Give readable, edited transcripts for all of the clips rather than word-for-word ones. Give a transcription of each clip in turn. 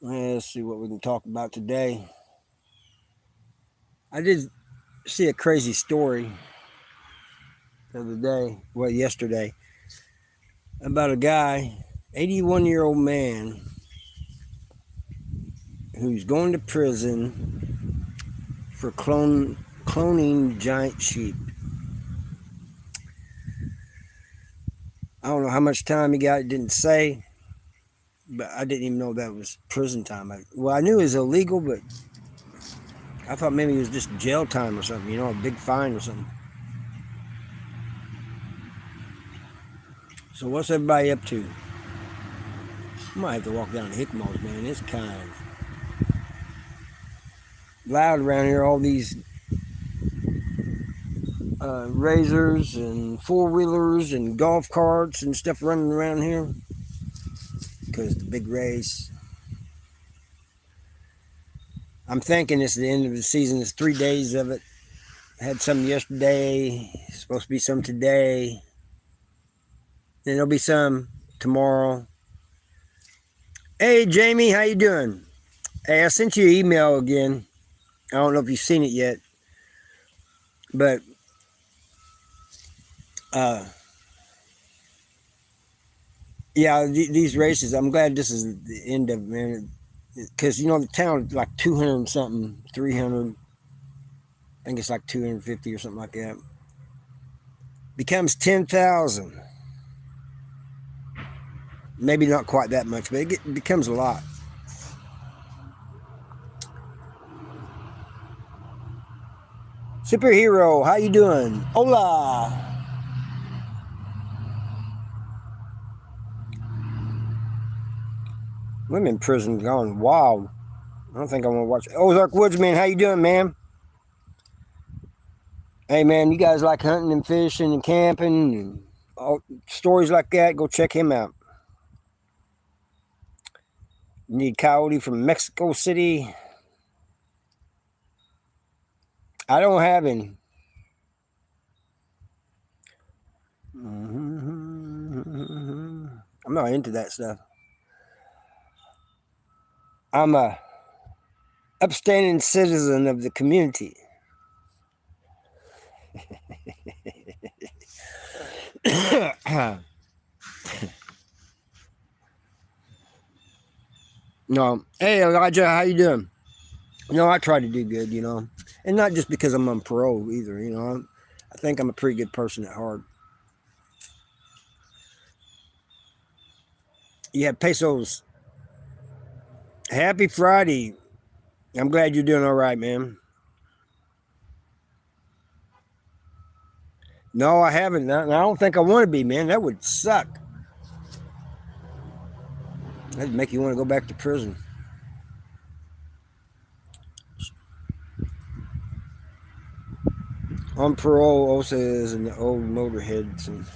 Let's see what we can talk about today. I did see a crazy story the other day, well, yesterday, about a guy, 81-year-old man, who's going to prison for cloning giant sheep. I don't know how much time he got, it didn't say, but I didn't even know that was prison time. I knew it was illegal, but I thought maybe it was just jail time or something, a big fine or something. So what's everybody up to? I might have to walk down to Hickmo's, man. It's kind of loud around here. All these razors and four-wheelers and golf carts and stuff running around here because the big race. I'm thinking it's the end of the season. It's 3 days of it. Had some yesterday. Supposed to be some today. Then there'll be some tomorrow. Hey, Jamie, how you doing? Hey, I sent you an email again. I don't know if you've seen it yet. But yeah, these races, I'm glad this is the end of it, man. Because, the town is like 200 and something, 300. I think it's like 250 or something like that. Becomes 10,000. Maybe not quite that much, but it becomes a lot. Superhero, how you doing? Hola! Women in prison gone wild. I don't think I want to watch it. Ozark Woodsman, how you doing, man? Hey, man, you guys like hunting and fishing and camping and all stories like that, go check him out. You need Coyote from Mexico City. I don't have any. I'm not into that stuff. I'm a upstanding citizen of the community. No. Hey, Elijah, how you doing? I try to do good, and not just because I'm on parole either, I think I'm a pretty good person at heart. Yeah, Pesos. Happy Friday. I'm glad you're doing all right, man. No, I haven't. I don't think I want to be, man. That would suck. That'd make you want to go back to prison. On parole also is in the old motorheads. And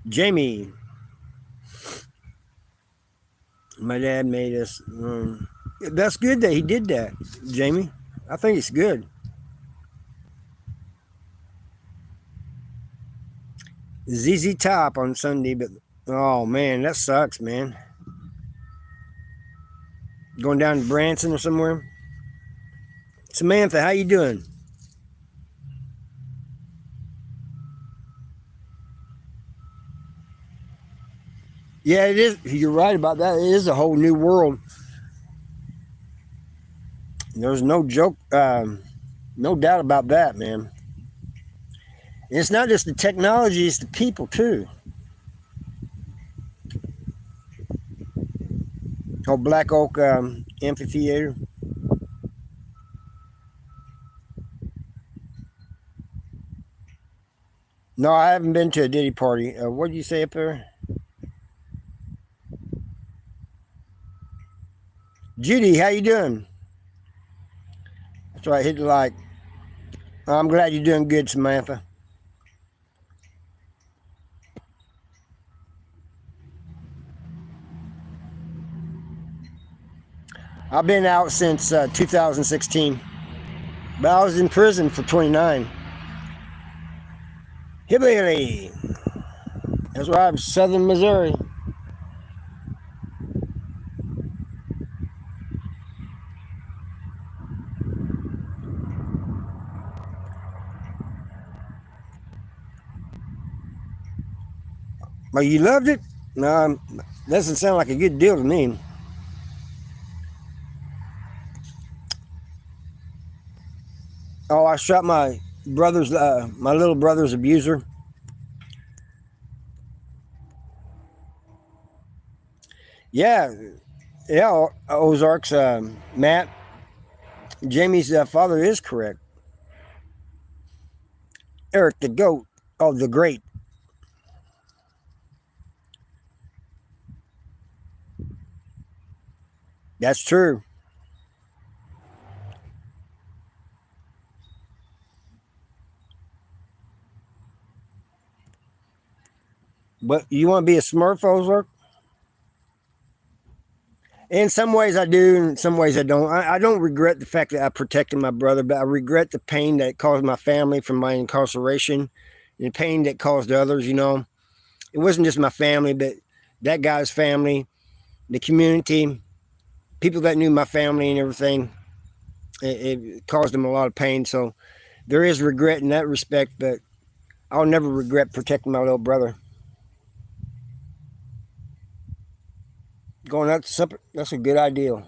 Jamie. My dad made us. That's good that he did that, Jamie. I think it's good. ZZ Top on Sunday, but oh man, that sucks, man. Going down to Branson or somewhere. Samantha, how you doing? Yeah, it is. You're right about that. It is a whole new world. There's no joke, no doubt about that, man. And it's not just the technology, it's the people too. Oh, Black Oak Amphitheater. No, I haven't been to a Diddy party. What did you say up there? Judy, how you doing? That's right, hit the like. I'm glad you're doing good, Samantha. I've been out since 2016, but I was in prison for 29. Hillbilly. That's right, Southern Missouri. Well, you loved it? No, doesn't sound like a good deal to me. Oh, I shot my little brother's abuser. Yeah, yeah, Ozarks. Matt, Jamie's father is correct. Eric the goat. Oh, the great. That's true. But you want to be a Smurf, Ozark? In some ways I do, in some ways I don't. I don't regret the fact that I protected my brother, but I regret the pain that it caused my family from my incarceration and the pain that caused others, you know. It wasn't just my family, but that guy's family, the community, people that knew my family and everything. It caused them a lot of pain. So there is regret in that respect, but I'll never regret protecting my little brother. Going out to supper, that's a good idea.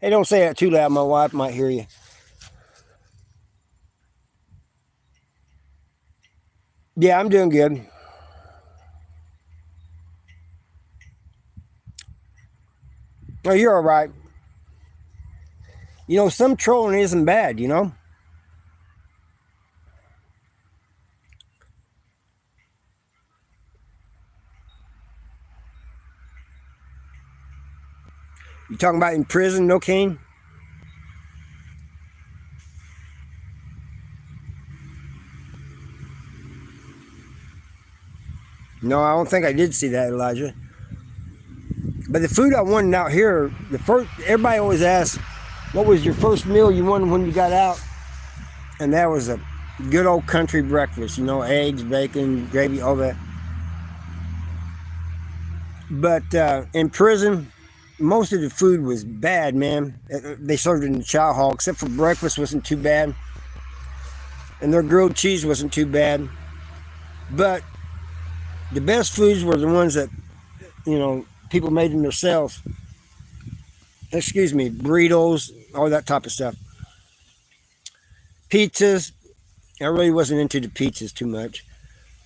Hey, don't say that too loud. My wife might hear you. Yeah, I'm doing good. Oh, you're all right. You know, some trolling isn't bad, you know? You talking about in prison, no cane? No, I don't think I did see that, Elijah. But the food I wanted out here, the first everybody always asks, what was your first meal you wanted when you got out? And that was a good old country breakfast, you know, eggs, bacon, gravy, all that. But in prison, most of the food was bad, man. They served it in the chow hall, except for breakfast wasn't too bad, and their grilled cheese wasn't too bad. But the best foods were the ones that, you know, people made them themselves. Excuse me, burritos, all that type of stuff. Pizzas, I really wasn't into the pizzas too much,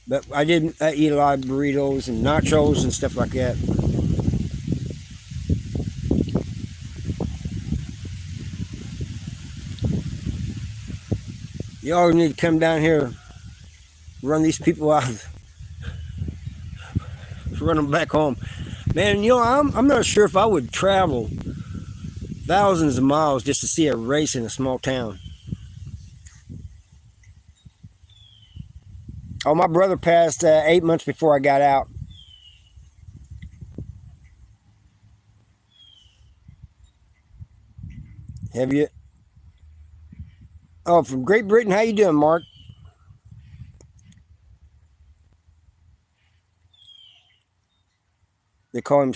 but I did eat a lot of burritos and nachos and stuff like that. Y'all need to come down here, run these people out, run them back home. Man, you know, I'm not sure if I would travel thousands of miles just to see a race in a small town. Oh, my brother passed 8 months before I got out. Have you? Oh, from Great Britain. How you doing, Mark? They call him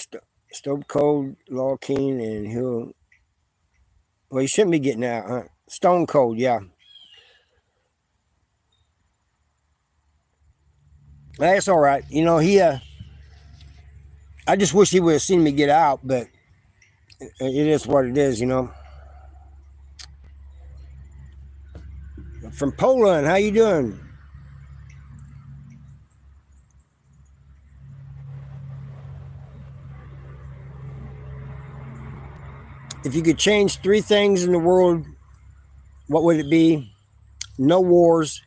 Stove Cold, Law Keen, and he'll. Well, he shouldn't be getting out, huh? Stone Cold, yeah. That's all right. You know, I just wish he would have seen me get out, but it is what it is, you know. From Poland, how you doing? If you could change three things in the world, what would it be? No wars,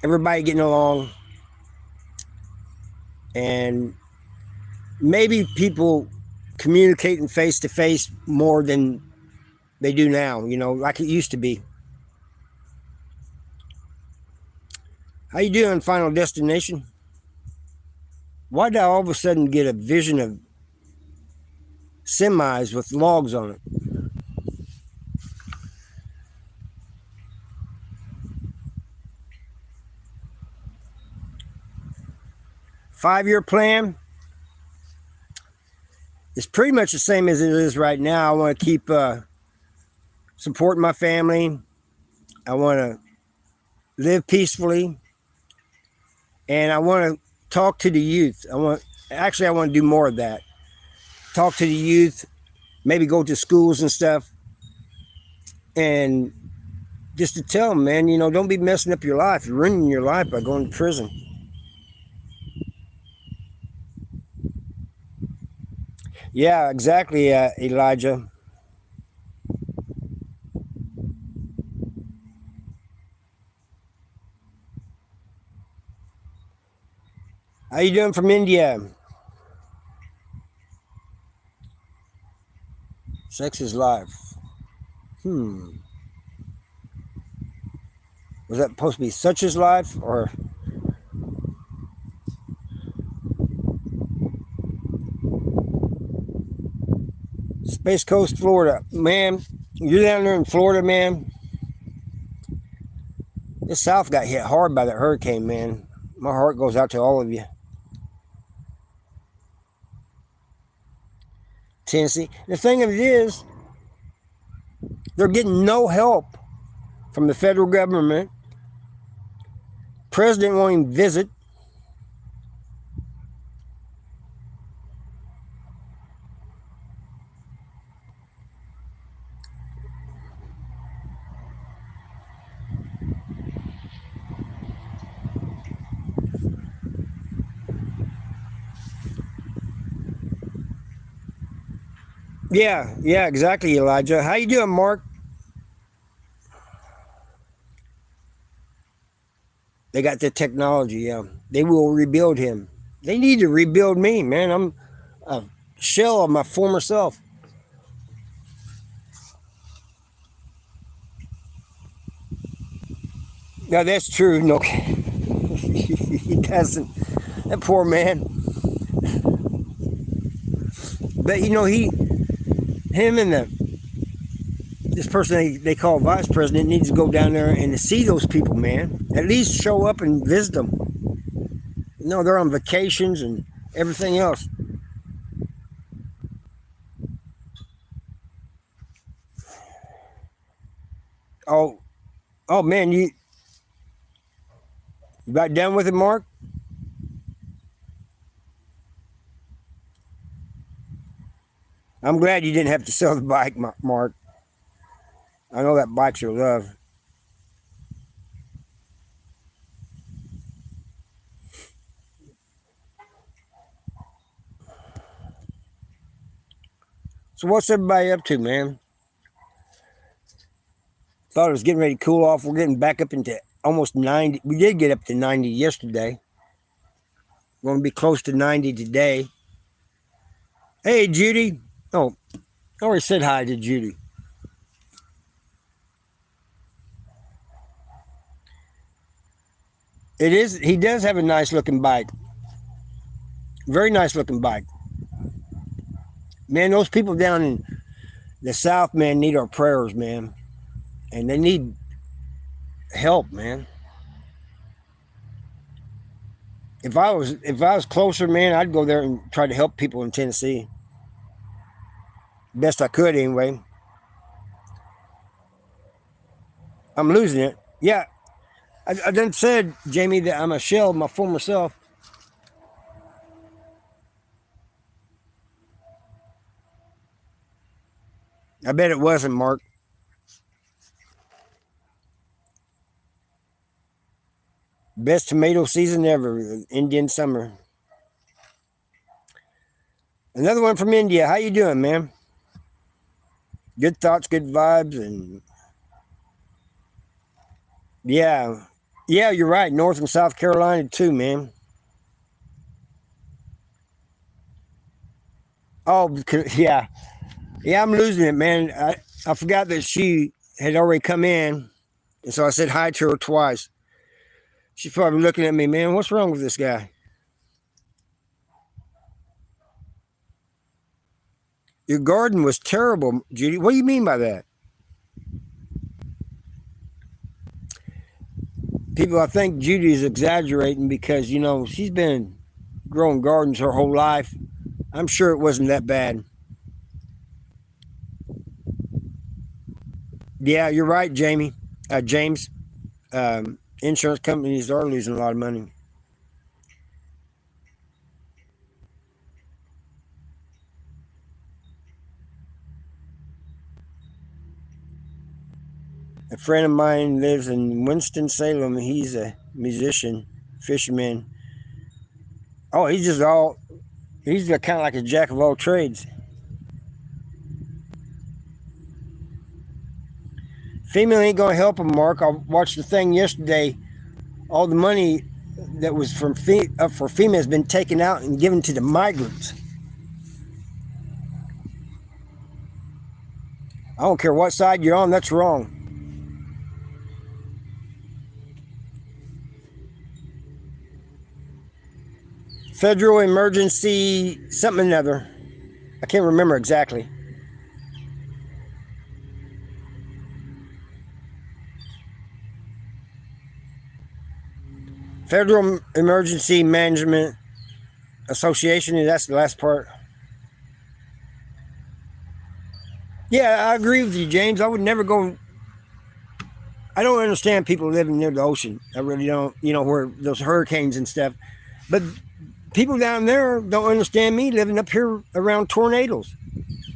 everybody getting along, and maybe people communicating face to face more than they do now, you know, like it used to be. How you doing, Final Destination? Why did I all of a sudden get a vision of semis with logs on it? 5 year plan is pretty much the same as it is right now. I want to keep supporting my family. I want to live peacefully, and I want to talk to the youth. I want to do more of that. Talk to the youth, maybe go to schools and stuff, and just to tell them, man, don't be messing up your life. You're ruining your life by going to prison. Yeah, exactly, Elijah. How you doing from India? Sex is life. Was that supposed to be such as life, or? Space Coast, Florida. Man, you're down there in Florida, man. The South got hit hard by that hurricane, man. My heart goes out to all of you. Tennessee. The thing of it is, they're getting no help from the federal government. President won't even visit. Yeah, exactly, Elijah. How you doing, Mark? They got the technology, yeah. They will rebuild him. They need to rebuild me, man. I'm a shell of my former self. No, that's true. No, he doesn't. That poor man. But him and this person they call vice president needs to go down there and see those people, man. At least show up and visit them. No, they're on vacations and everything else. Oh, oh man, you about done with it, Mark? I'm glad you didn't have to sell the bike, Mark. I know that bike's your love. So what's everybody up to, man? Thought it was getting ready to cool off. We're getting back up into almost 90. We did get up to 90 yesterday. We're going to be close to 90 today. Hey, Judy. Oh, I already said hi to Judy. It is. He does have a nice looking bike. Very nice looking bike. Man, those people down in the South, man, need our prayers, man. And they need help, man. If I was closer, man, I'd go there and try to help people in Tennessee. Best I could, anyway. I'm losing it. Yeah, I done said, Jamie, that I'm a shell of my former self. I bet it wasn't, Mark. Best tomato season ever, Indian summer. Another one from India. How you doing, man? Good thoughts, good vibes, and yeah, yeah, you're right. North and South Carolina too, man. Oh, yeah, yeah. I'm losing it, man. I forgot that she had already come in, and so I said hi to her twice. She's probably looking at me, man. What's wrong with this guy? Your garden was terrible, Judy. What do you mean by that? People, I think Judy's exaggerating because she's been growing gardens her whole life. I'm sure it wasn't that bad. Yeah, you're right, Jamie. James. Insurance companies are losing a lot of money. A friend of mine lives in Winston-Salem. He's a musician, fisherman. Oh, he's kind of like a jack of all trades. Female ain't gonna help him, Mark. I watched the thing yesterday. All the money that was for FEMA has been taken out and given to the migrants. I don't care what side you're on, that's wrong. Federal emergency something or another. I can't remember exactly. Federal Emergency Management Association, that's the last part. Yeah, I agree with you, James. I would never go. I don't understand people living near the ocean. I really don't, where those hurricanes and stuff. But people down there don't understand me living up here around tornadoes.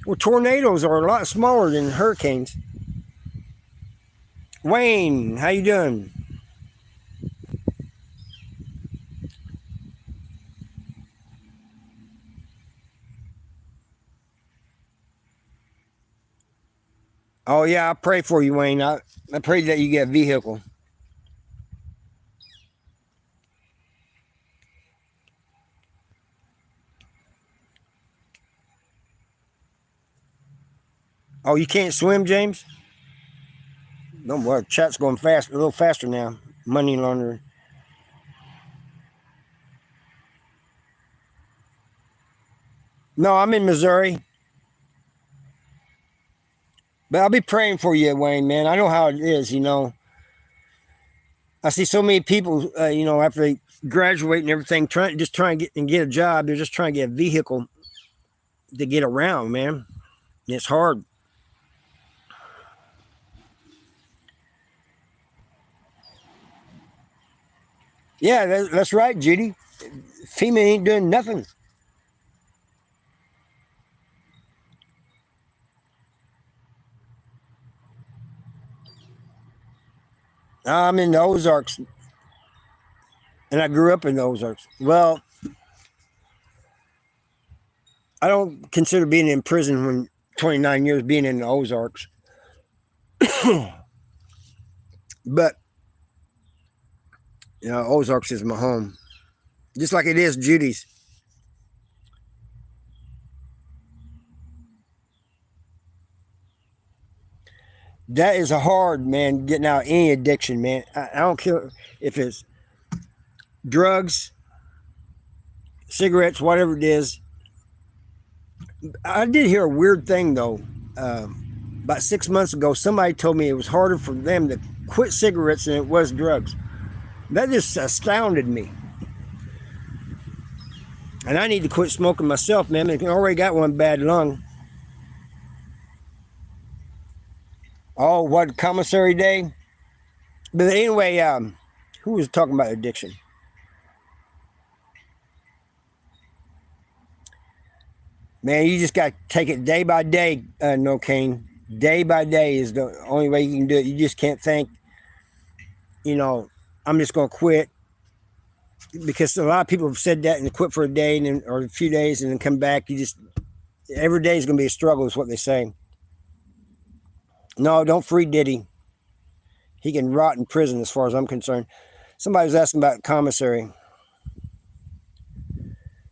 Well, tornadoes are a lot smaller than hurricanes. Wayne, how you doing? Oh yeah, I pray for you, Wayne. I pray that you get a vehicle. Oh, you can't swim, James? No, boy, chat's going fast, a little faster now. Money laundering. No, I'm in Missouri. But I'll be praying for you, Wayne, man. I know how it is, I see so many people, after they graduate and everything, trying to get a job. They're just trying to get a vehicle to get around, man. And it's hard. Yeah, that's right, Judy. FEMA ain't doing nothing. I'm in the Ozarks, and I grew up in the Ozarks. Well, I don't consider being in prison when 29 years being in the Ozarks. But, Ozarks is my home. Just like it is Judy's. That is a hard, man, getting out any addiction, man. I don't care if it's drugs, cigarettes, whatever it is. I did hear a weird thing, though. About 6 months ago, somebody told me it was harder for them to quit cigarettes than it was drugs. That just astounded me. And I need to quit smoking myself, man. I already got one bad lung. Oh, what, commissary day? But anyway, who was talking about addiction? Man, you just got to take it day by day, No Cane. Day by day is the only way you can do it. You just can't think, I'm just going to quit. Because a lot of people have said that and quit for a day or a few days and then come back. Every day is going to be a struggle is what they say. No, don't free Diddy. He can rot in prison as far as I'm concerned. Somebody was asking about commissary.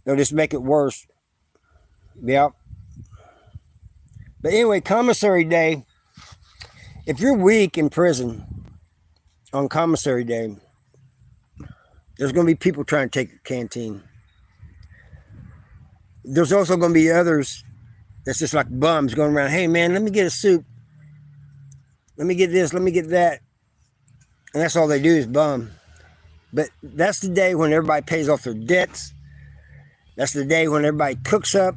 They'll just make it worse. Yep. But anyway, commissary day, if you're weak in prison on commissary day, there's going to be people trying to take your canteen. There's also going to be others that's just like bums going around, hey man, let me get a soup. Let me get this, let me get that. And that's all they do is bum. But that's the day when everybody pays off their debts. That's the day when everybody cooks up.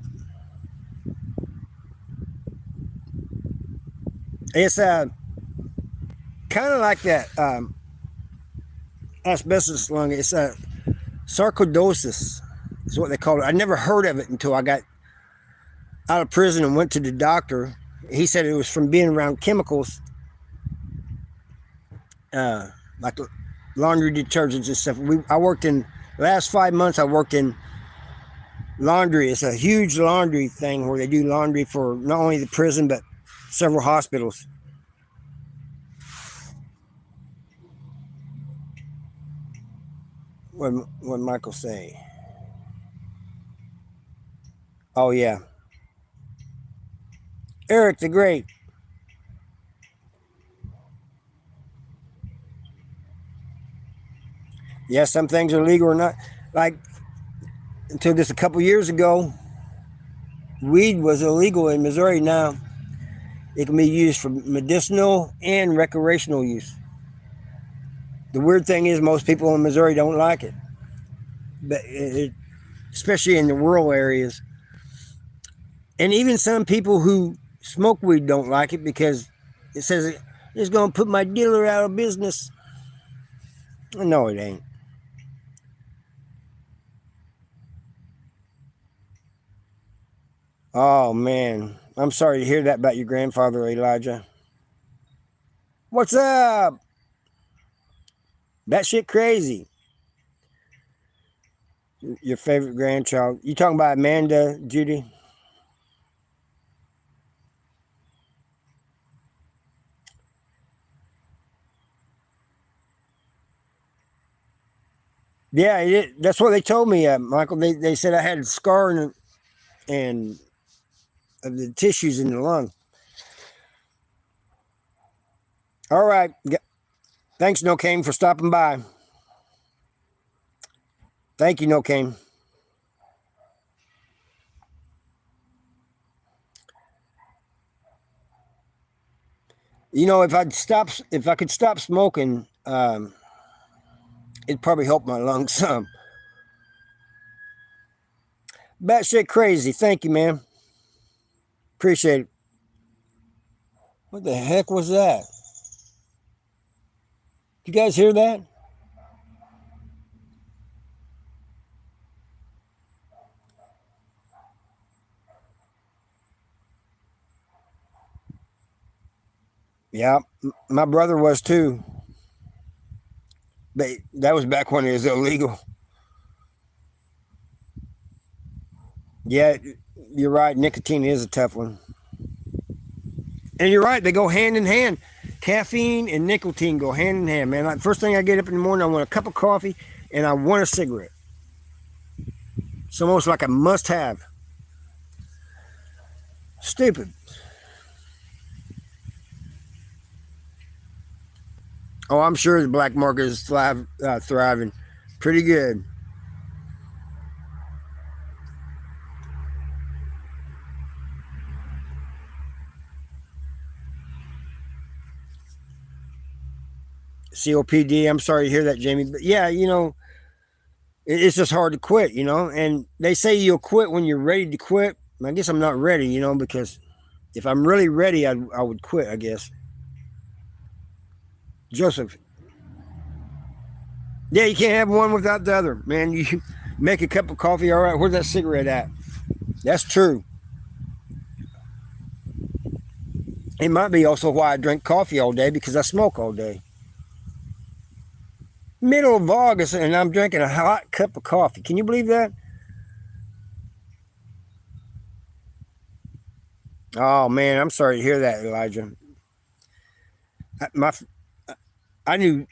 It's kind of like that asbestos lung. It's sarcoidosis is what they call it. I never heard of it until I got out of prison and went to the doctor. He said it was from being around chemicals like laundry detergents and stuff. I worked in the last 5 months. I worked in laundry. It's a huge laundry thing where they do laundry for not only the prison but several hospitals. What Michael say? Oh yeah, Eric the Great. Yeah, some things are legal or not. Like until just a couple years ago, weed was illegal in Missouri. Now it can be used for medicinal and recreational use. The weird thing is most people in Missouri don't like it, but especially in the rural areas. And even some people who smoke weed don't like it because it says it's going to put my dealer out of business. No, it ain't. Oh, man. I'm sorry to hear that about your grandfather, Elijah. What's up? That shit crazy. Your favorite grandchild. You talking about Amanda, Judy? Yeah, that's what they told me, Michael. They said I had a scar and of the tissues in the lung. All right. Thanks, No Cane, for stopping by. Thank you, No Cane. You know, if I could stop smoking, it'd probably help my lungs some. Batshit crazy. Thank you, man. Appreciate it. What the heck was that? You guys hear that? Yeah, my brother was too. But that was back when it was illegal. Yeah, you're right. Nicotine is a tough one. And you're right. They go hand in hand. Caffeine and nicotine go hand in hand, man. Like first thing I get up in the morning, I want a cup of coffee and I want a cigarette. It's almost like a must have. Stupid. Oh, I'm sure the black market is thriving pretty good. COPD. I'm sorry to hear that, Jamie. But yeah, it's just hard to quit, And they say you'll quit when you're ready to quit. I guess I'm not ready, because if I'm really ready, I would quit, I guess. Joseph. Yeah, you can't have one without the other, man. You make a cup of coffee, all right. Where's that cigarette at? That's true. It might be also why I drink coffee all day because I smoke all day. Middle of August, and I'm drinking a hot cup of coffee. Can you believe that? Oh man, I'm sorry to hear that, Elijah. My I knew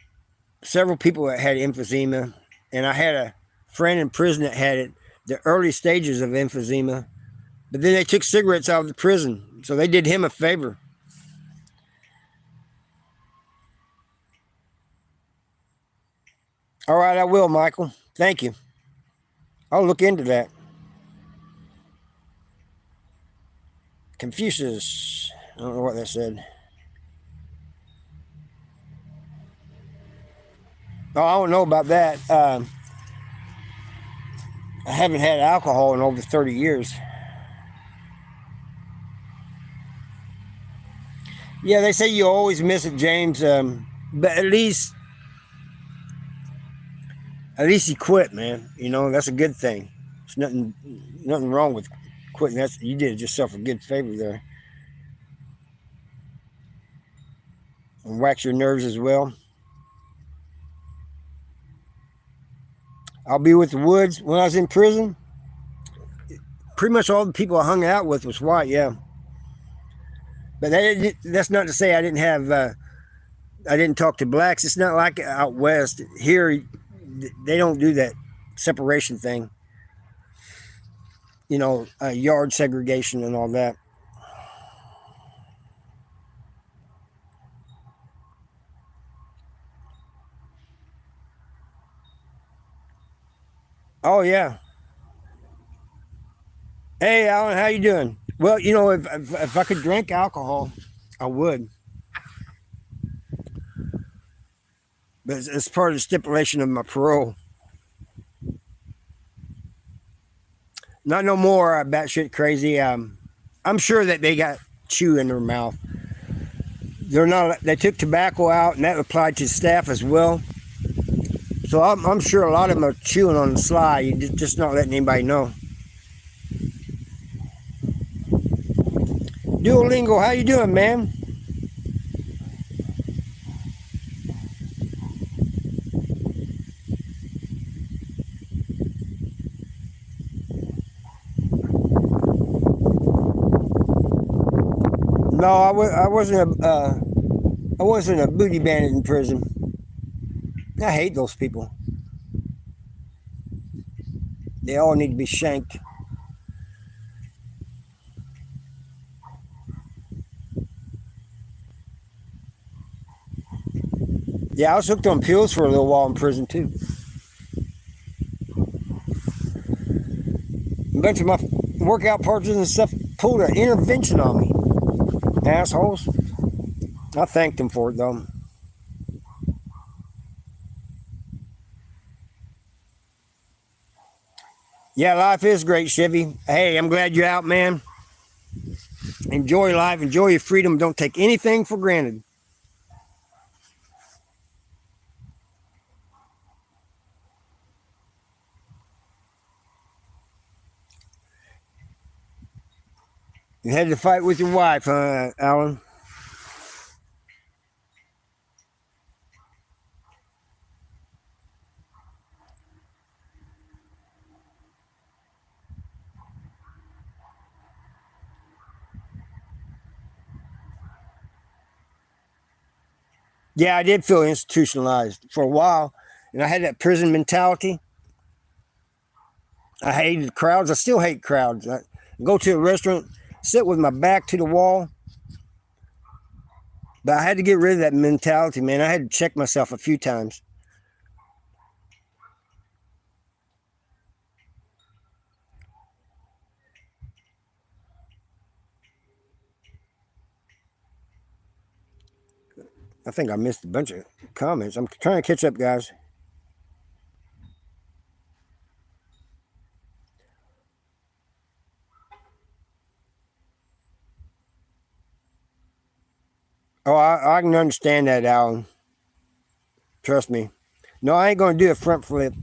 several people that had emphysema, and I had a friend in prison that had it, the early stages of emphysema. But then they took cigarettes out of the prison, so they did him a favor. All right, I will, Michael. Thank you. I'll look into that. Confucius. I don't know what that said. Oh, I don't know about that. I haven't had alcohol in over 30 years. Yeah, they say you always miss it, James. But at least you quit, man. That's a good thing. There's nothing wrong with quitting. You did yourself a good favor there. And wax your nerves as well. I'll be with the Woods. When I was in prison, pretty much all the people I hung out with was white, yeah. But that's not to say I didn't have, I didn't talk to blacks. It's not like out west. Here, they don't do that separation thing. You know, yard segregation and all that. Oh yeah. Hey Alan, how you doing? Well, you know, if I could drink alcohol, I would. But it's part of the stipulation of my parole. Not no more batshit crazy. I'm sure that they got chew in their mouth. They're not. They took tobacco out, and that applied to staff as well. So I'm sure a lot of them are chewing on the sly. You're just not letting anybody know. Duolingo, how you doing, man? No, I wasn't a booty bandit in prison. I hate those people. They all need to be shanked. Yeah, I was hooked on pills for a little while in prison too. A bunch of my workout partners and stuff pulled an intervention on me. Assholes. I thanked them for it though. Yeah, life is great, Chevy. Hey, I'm glad you're out, man. Enjoy life, enjoy your freedom. Don't take anything for granted. You had to fight with your wife, Alan? Yeah, I did feel institutionalized for a while, and I had that prison mentality. I hated crowds. I still hate crowds. I go to a restaurant, sit with my back to the wall. But I had to get rid of that mentality, man. I had to check myself a few times. I think I missed a bunch of comments. I'm trying to catch up, guys. Oh, I can understand that, Alan. Trust me. No, I ain't going to do a front flip.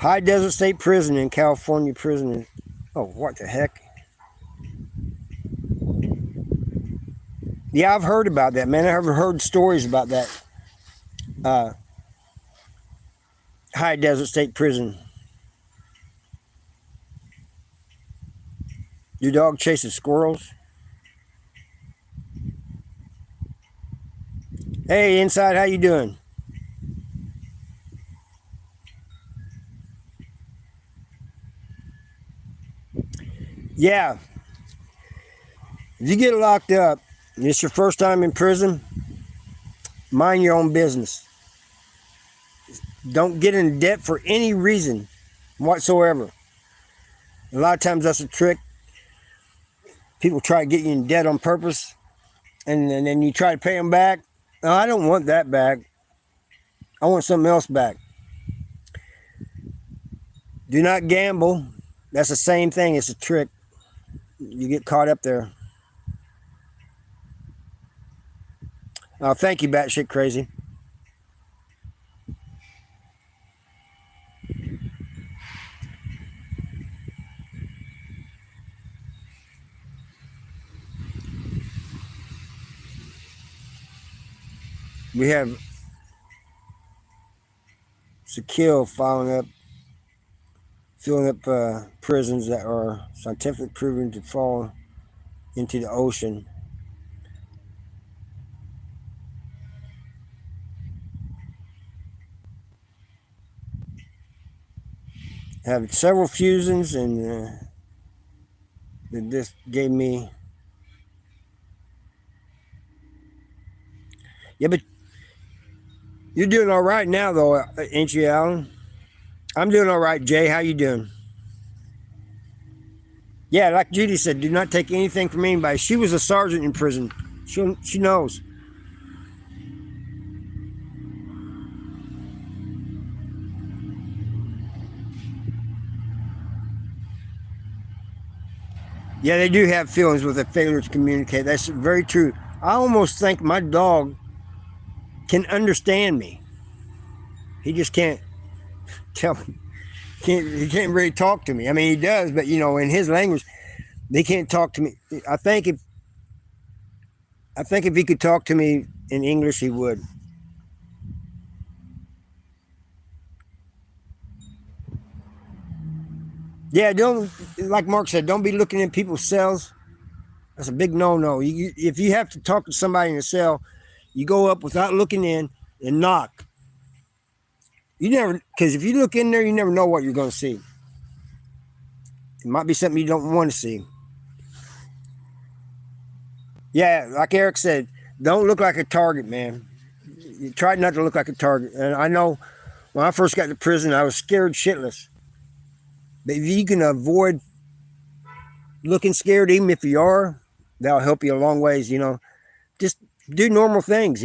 High Desert State Prison in California prison. Oh, what the heck? Yeah, I've heard about that, man. I've heard stories about that. Uh, High Desert State Prison. Your dog chases squirrels. Hey, Inside, how you doing? Yeah, if you get locked up and it's your first time in prison, mind your own business. Don't get in debt for any reason whatsoever. A lot of times that's a trick. People try to get you in debt on purpose, and then you try to pay them back. No, I don't want that back. I want something else back. Do not gamble. That's the same thing. It's a trick. You get caught up there. Thank you, batshit crazy. We have Shaquille following up. filling up prisons that are scientifically proven to fall into the ocean. Have several fusions, and this gave me. Yeah, but you're doing all right now, though, ain't you, Alan? I'm doing all right, Jay. How you doing? Yeah, like Judy said, do not take anything from anybody. She was a sergeant in prison. She knows. Yeah, they do have feelings with a failure to communicate. That's very true. I almost think my dog can understand me. He just can't tell me. He can't really talk to me. I mean, he does, but in his language, they can't talk to me. I think if he could talk to me in English, he would. Yeah, don't, like Mark said, don't be looking in people's cells. That's a big no-no. If you have to talk to somebody in a cell, you go up without looking in and knock. You never, because if you look in there, you never know what you're going to see. It might be something you don't want to see. Yeah, like Eric said, don't look like a target, man. You try not to look like a target. And I know when I first got to prison, I was scared shitless. But if you can avoid looking scared, even if you are, that'll help you a long ways. Just do normal things.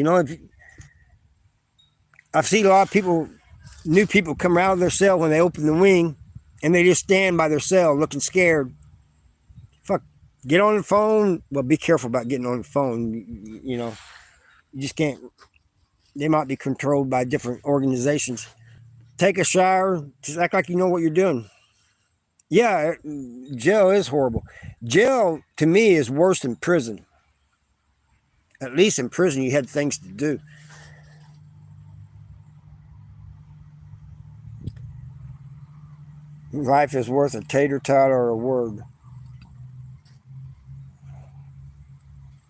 I've seen a lot of people, new people, come out of their cell when they open the wing, and they just stand by their cell looking scared. Fuck, get on the phone. Well, be careful about getting on the phone. You just can't. They might be controlled by different organizations. Take a shower. Just act like you know what you're doing. Yeah, jail is horrible. Jail, to me, is worse than prison. At least in prison, you had things to do. Life is worth a tater tot or a word.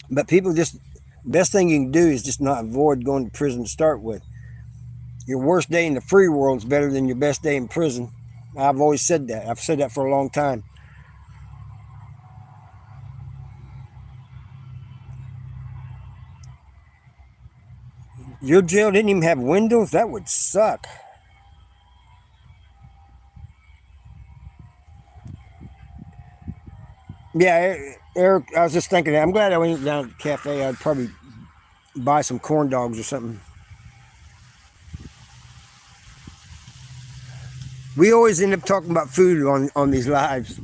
But people best thing you can do is just not avoid going to prison to start with. Your worst day in the free world is better than your best day in prison. I've always said that. I've said that for a long time. Your jail didn't even have windows? That would suck. Yeah, Eric, I was just thinking that. I'm glad I went down to the cafe. I'd probably buy some corn dogs or something. We always end up talking about food on these lives.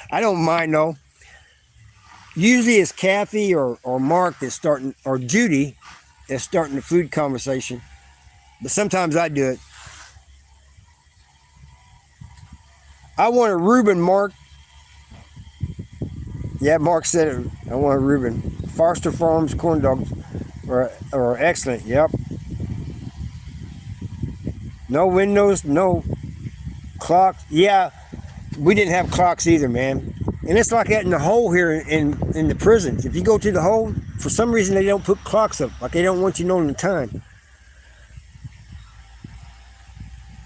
I don't mind though. Usually it's Kathy or Mark that's starting, or Judy that's starting the food conversation. But sometimes I do it. I want a Reuben, Mark. Yeah, Mark said it. I want a Reuben. Foster Farms corn dogs are excellent. Yep. No windows, no clocks. Yeah, we didn't have clocks either, man. And it's like that in the hole here in the prisons. If you go to the hole, for some reason they don't put clocks up. Like they don't want you knowing the time.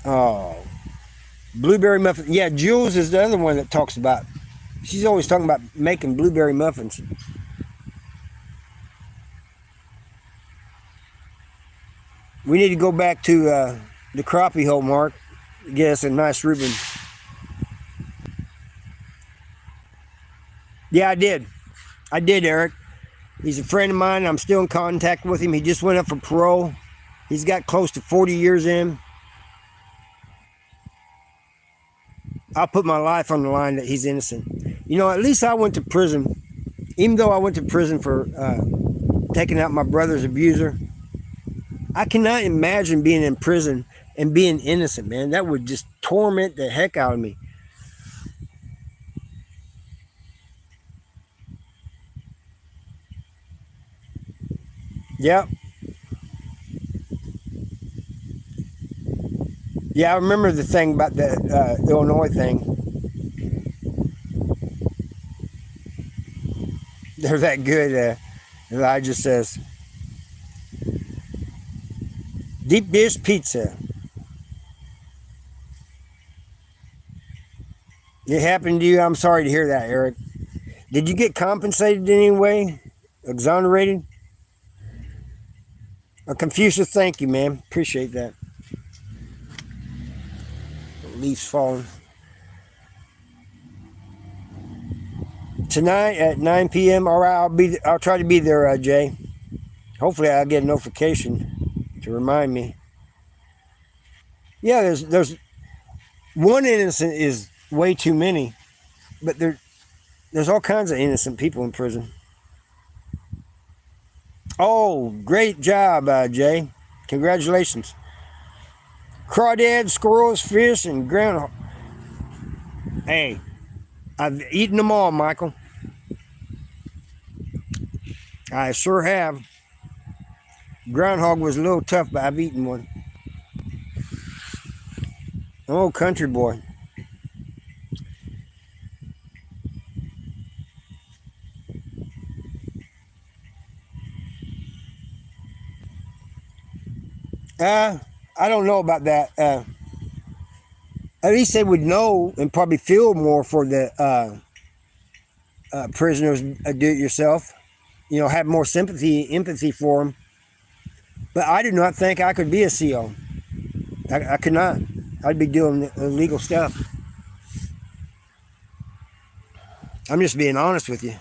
Oh, blueberry muffins. Yeah, Jules is the other one that talks about. She's always talking about making blueberry muffins. We need to go back to the crappie hole, Mark. Get us a nice Reuben. Yeah, I did. I did, Eric. He's a friend of mine. I'm still in contact with him. He just went up for parole. He's got close to 40 years in. I'll put my life on the line that he's innocent. At least I went to prison. Even though I went to prison for taking out my brother's abuser, I cannot imagine being in prison and being innocent, man. That would just torment the heck out of me. Yep. Yeah, I remember the thing about the Illinois thing. They're that good. Elijah says, deep dish pizza. It happened to you? I'm sorry to hear that, Eric. Did you get compensated in any way? Exonerated? Confucius, thank you, man. Appreciate that. Leaves falling. Tonight at 9 p.m. All right, I'll try to be there, Jay. Hopefully, I'll get a notification to remind me. Yeah, there's one innocent is way too many, but there's all kinds of innocent people in prison. Oh, great job, Jay. Congratulations. Crawdads, squirrels, fish, and groundhog. Hey, I've eaten them all, Michael. I sure have. Groundhog was a little tough, but I've eaten one. Oh, country boy. I don't know about that. At least they would know and probably feel more for the prisoners do it yourself. You know, have more sympathy, empathy for them. But I do not think I could be a CO. I could not. I'd be doing illegal stuff. I'm just being honest with you.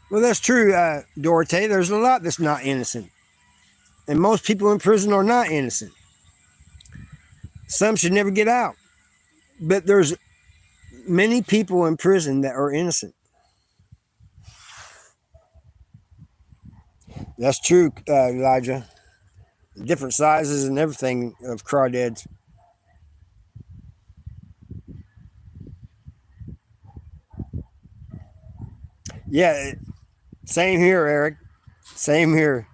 Well, that's true, Dorothy. There's a lot that's not innocent. And most people in prison are not innocent. Some should never get out. But there's many people in prison that are innocent. That's true, Elijah. Different sizes and everything of crawdads. Yeah, same here, Eric. Same here.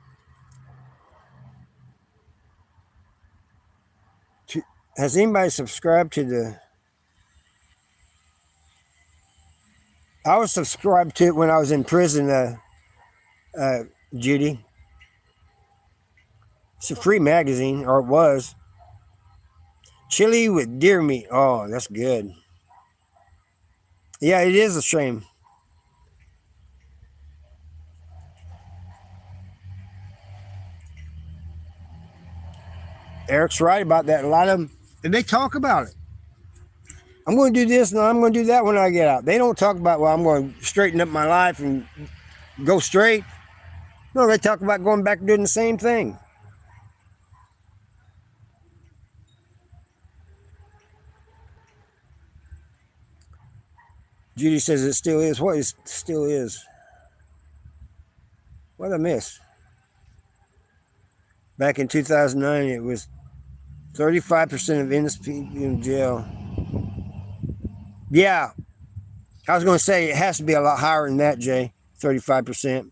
Has anybody subscribed to the... I was subscribed to it when I was in prison, Judy. It's a free magazine, or it was. Chili with deer meat. Oh, that's good. Yeah, it is a shame. Eric's right about that. A lot of them, and they talk about it. I'm going to do this and I'm going to do that when I get out. They don't talk about, well, I'm going to straighten up my life and go straight. No, they talk about going back and doing the same thing. Judy says it still is. What is still is? What did I miss? Back in 2009, it was 35% of innocent people in jail. Yeah, I was going to say it has to be a lot higher than that, Jay. 35%.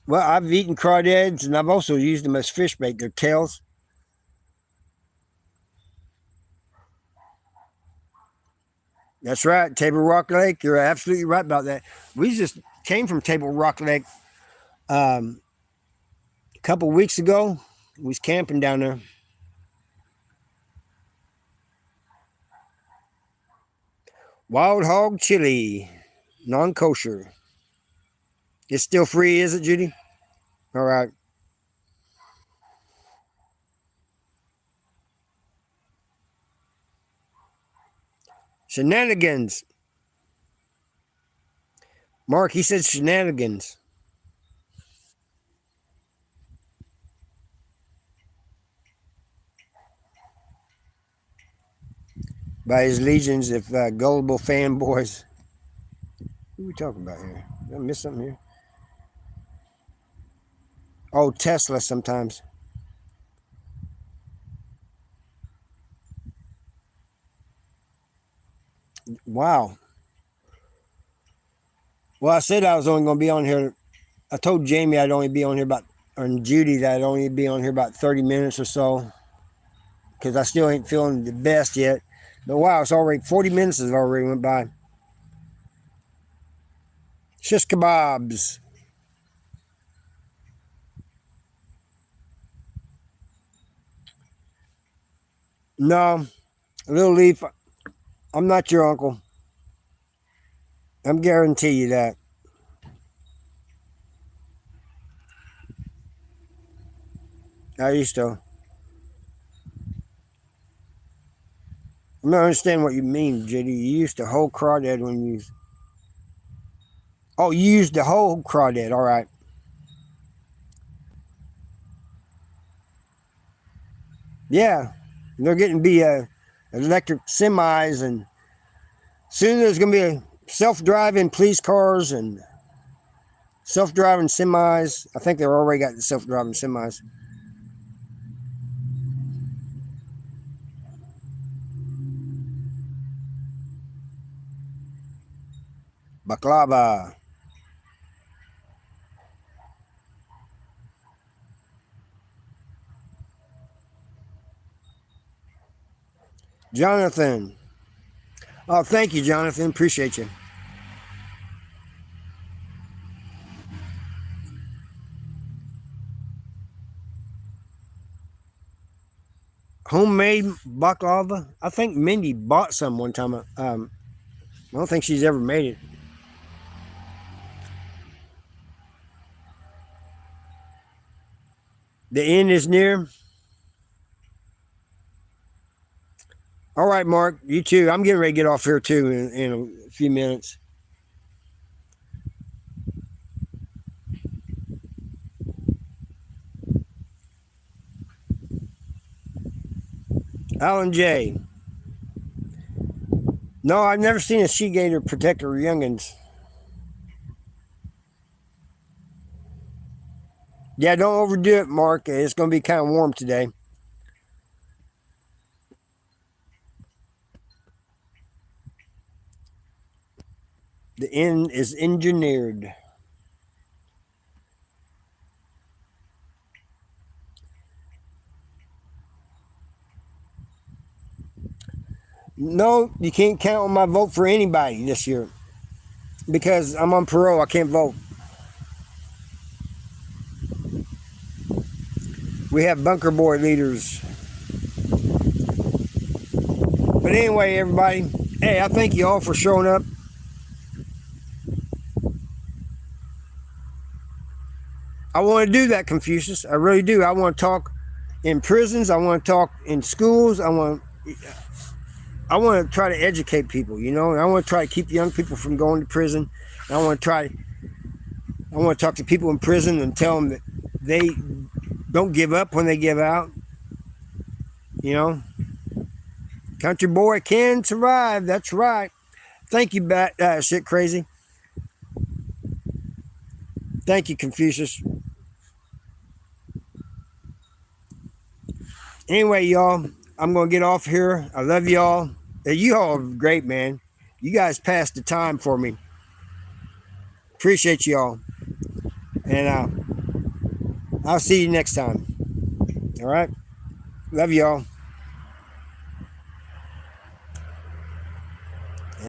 Well, I've eaten crawdads and I've also used them as fish bait. Their tails. That's right, Table Rock Lake. You're absolutely right about that. We just came from Table Rock Lake a couple weeks ago. We was camping down there. Wild hog chili, non-kosher. It's still free, is it, Judy? All right. Shenanigans. Mark, he said shenanigans. By his legions of gullible fanboys. What are we talking about here? Did I miss something here? Oh, Tesla sometimes. Wow. Well, I said I was only going to be on here. I told Jamie I'd only be on here and Judy that I'd only be on here about 30 minutes or so, because I still ain't feeling the best yet. But wow, it's already 40 minutes has already went by. Shish kebabs. No, Little Leaf, I'm not your uncle. I'm guarantee you that. I used to. I don't understand what you mean, Judy. You used to hold crawdad when you. Oh, you used the whole crawdad. All right. Yeah, they're getting to be electric semis, and soon there's going to be a self-driving police cars and self-driving semis. I think they've already got the self-driving semis. Baklava. Jonathan. Oh, thank you, Jonathan. Appreciate you. Homemade baklava. I think Mindy bought some one time. I don't think she's ever made it. The end is near. All right, Mark. You too. I'm getting ready to get off here too in a few minutes. Alan J. No, I've never seen a she gator protect her youngins. Yeah, don't overdo it, Mark. It's going to be kind of warm today. The end is engineered. No, you can't count on my vote for anybody this year because I'm on parole. I can't vote. We have bunker boy leaders. But anyway, everybody, hey, I thank you all for showing up. I want to do that, Confucius. I really do. I want to talk in prisons. I want to talk in schools. I want to try to educate people, you know, and I want to try to keep young people from going to prison. I want to talk to people in prison and tell them that they don't give up when they give out. You know, country boy can survive. That's right. Thank you, shit crazy. Thank you, Confucius. Anyway, y'all, I'm going to get off here. I love y'all. You all are great, man. You guys passed the time for me. Appreciate y'all. And I'll see you next time. All right? Love y'all.